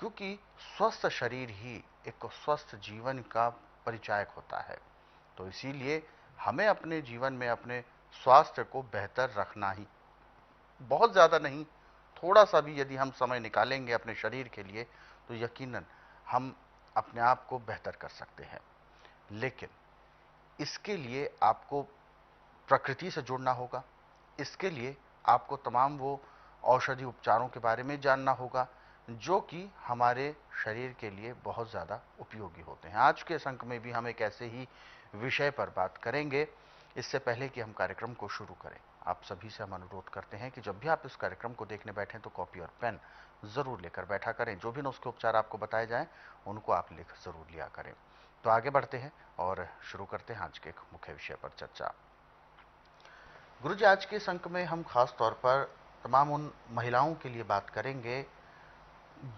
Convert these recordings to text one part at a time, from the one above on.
क्योंकि स्वस्थ शरीर ही एक स्वस्थ जीवन का परिचायक होता है। तो इसीलिए हमें अपने जीवन में अपने स्वास्थ्य को बेहतर रखना ही, बहुत ज़्यादा नहीं, थोड़ा सा भी यदि हम समय निकालेंगे अपने शरीर के लिए तो यकीनन हम अपने आप को बेहतर कर सकते हैं। लेकिन इसके लिए आपको प्रकृति से जुड़ना होगा। इसके लिए आपको तमाम वो औषधि उपचारों के बारे में जानना होगा जो कि हमारे शरीर के लिए बहुत ज़्यादा उपयोगी होते हैं। आज के इस अंक में भी हम एक ऐसे ही विषय पर बात करेंगे। इससे पहले कि हम कार्यक्रम को शुरू करें, आप सभी से हम अनुरोध करते हैं कि जब भी आप इस कार्यक्रम को देखने बैठें तो कॉपी और पेन ज़रूर लेकर बैठा करें। जो भी नुस्खे उपचार आपको बताए जाएं उनको आप लिख ज़रूर लिया करें। तो आगे बढ़ते हैं और शुरू करते हैं आज के एक मुख्य विषय पर चर्चा। गुरुजी, आज के इस अंक में हम खास तौर पर तमाम उन महिलाओं के लिए बात करेंगे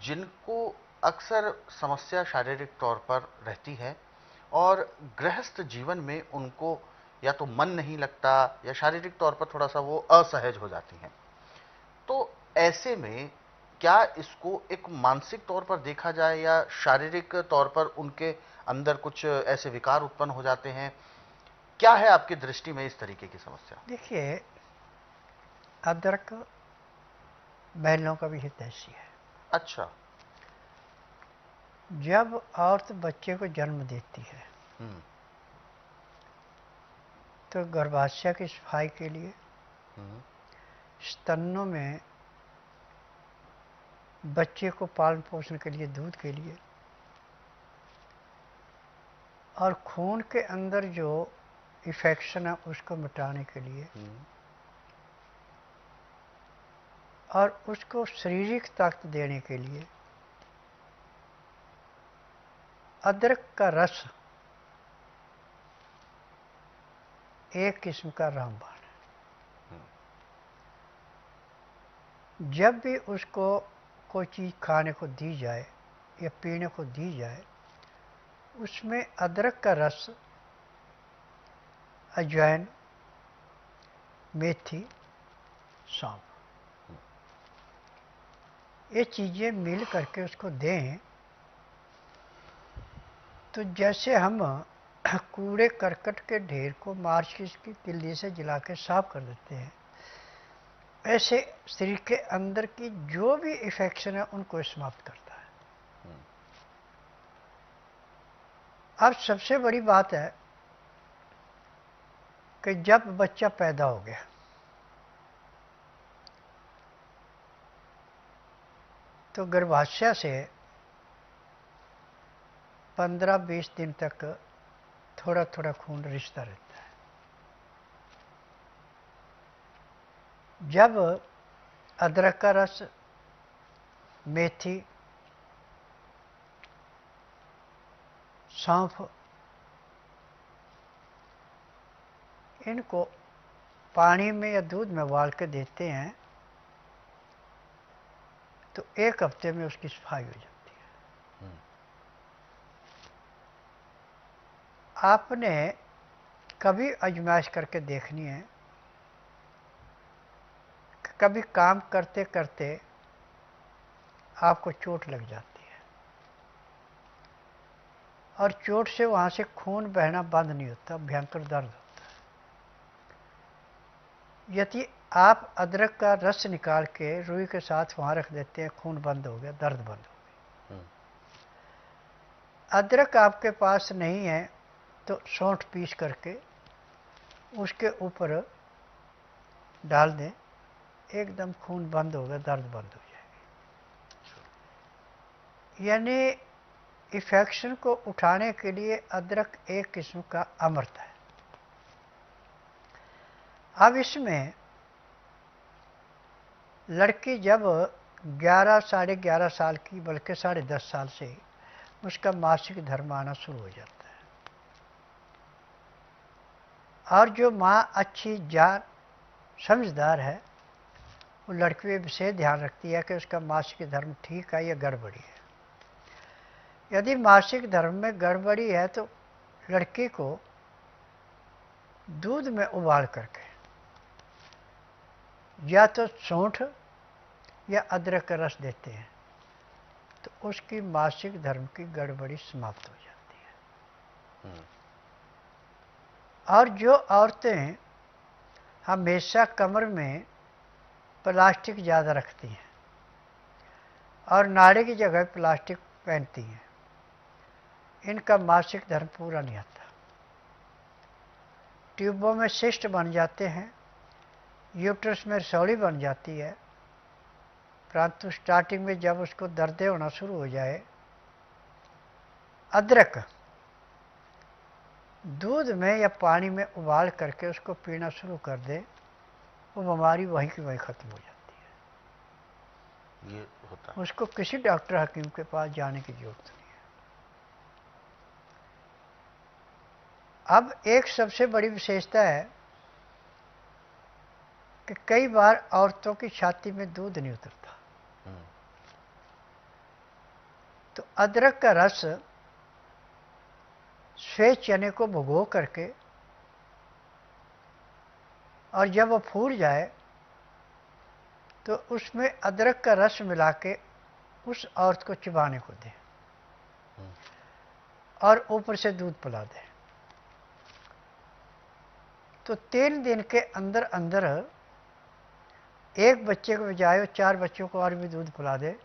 जिनको अक्सर समस्या शारीरिक तौर पर रहती है और गृहस्थ जीवन में उनको या तो मन नहीं लगता या शारीरिक तौर पर थोड़ा सा वो असहज हो जाती हैं। तो ऐसे में क्या इसको एक मानसिक तौर पर देखा जाए या शारीरिक तौर पर उनके अंदर कुछ ऐसे विकार उत्पन्न हो जाते हैं? क्या है आपकी दृष्टि में इस तरीके की समस्या? देखिए, अदरक बैलों का भी हितैषी है। अच्छा। जब औरत बच्चे को जन्म देती है हम्म। तो गर्भाशय की सफाई के लिए, हम्म। स्तनों में बच्चे को पालन पोषण के लिए, दूध के लिए, और खून के अंदर जो इन्फेक्शन है उसको मिटाने के लिए, और उसको शारीरिक ताकत देने के लिए अदरक का रस एक किस्म का रामबाण है। जब भी उसको कोई चीज़ खाने को दी जाए या पीने को दी जाए, उसमें अदरक का रस, अजवाइन, मेथी, सौंफ, ये चीज़ें मिल करके उसको दें तो जैसे हम कूड़े करकट के ढेर को माचिस की तिल्ली से जला के साफ कर देते हैं, ऐसे शरीर के अंदर की जो भी इन्फेक्शन है उनको समाप्त करता है। अब सबसे बड़ी बात है कि जब बच्चा पैदा हो गया तो गर्भाशय से 15-20 दिन तक थोड़ा थोड़ा खून रिश्ता रहता है। जब अदरक का रस, मेथी, सौंफ, इनको पानी में या दूध में उबाल के देते हैं तो 1 हफ्ते में उसकी सफाई हो जाती है। आपने कभी आजमाइश करके देखनी है कि कभी काम करते करते आपको चोट लग जाती है और चोट से वहाँ से खून बहना बंद नहीं होता, भयंकर दर्द होता है। यदि आप अदरक का रस निकाल के रुई के साथ वहाँ रख देते हैं, खून बंद हो गया, दर्द बंद हो गई। अदरक आपके पास नहीं है तो सौंठ पीस करके उसके ऊपर डाल दें, एकदम खून बंद होगा, दर्द बंद हो जाएगी। यानी इन्फेक्शन को उठाने के लिए अदरक एक किस्म का अमृत है। अब इसमें लड़की जब 11 साढ़े 11 साल की, बल्कि 10.5 साल से ही उसका मासिक धर्म आना शुरू हो जाता है, और जो माँ अच्छी जान समझदार है वो लड़की पे विशेष ध्यान रखती है कि उसका मासिक धर्म ठीक है या गड़बड़ी है। यदि मासिक धर्म में गड़बड़ी है तो लड़की को दूध में उबाल करके या तो सौंठ या अदरक का रस देते हैं तो उसकी मासिक धर्म की गड़बड़ी समाप्त हो जाती है। और जो औरतें हमेशा कमर में प्लास्टिक ज़्यादा रखती हैं और नाड़े की जगह प्लास्टिक पहनती हैं, इनका मासिक धर्म पूरा नहीं आता। ट्यूबों में सिस्ट बन जाते हैं, यूट्रस में रसौली बन जाती है, परंतु स्टार्टिंग में जब उसको दर्द होना शुरू हो जाए, अदरक दूध में या पानी में उबाल करके उसको पीना शुरू कर दे, वो बीमारी वहीं की वहीं खत्म हो जाती है। ये होता है। उसको किसी डॉक्टर हकीम के पास जाने की जरूरत नहीं है। अब एक सबसे बड़ी विशेषता है कि कई बार औरतों की छाती में दूध नहीं उतरता, तो अदरक का रस सफेद चने को भिगो करके और जब वो फूल जाए तो उसमें अदरक का रस मिला के उस औरत को चिबाने को दे और ऊपर से दूध पिला दे, तो 3 दिन के अंदर अंदर एक बच्चे के बजाय वो 4 बच्चों को और भी दूध पिला दे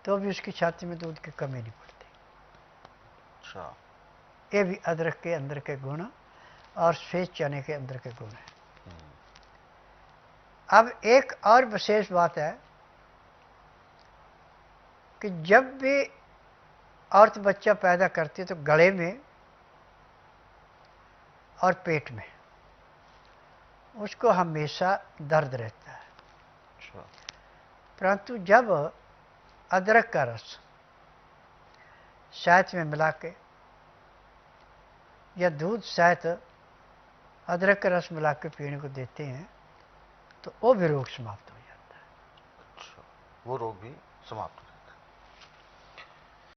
तो भी उसकी छाती में दूध की कमी नहीं पड़ती। अच्छा। ये भी अदरक के अंदर के गुण और सफेद चने के अंदर के गुण हैं। अब एक और विशेष बात है कि जब भी औरत बच्चा पैदा करती है तो गले में और पेट में उसको हमेशा दर्द रहता है। परंतु जब अदरक का रस शहद में मिला के या दूध शहद अदरक का रस मिला के पीने को देते हैं तो वो भी रोग समाप्त हो जाता है। अच्छा, वो रोग भी समाप्त हो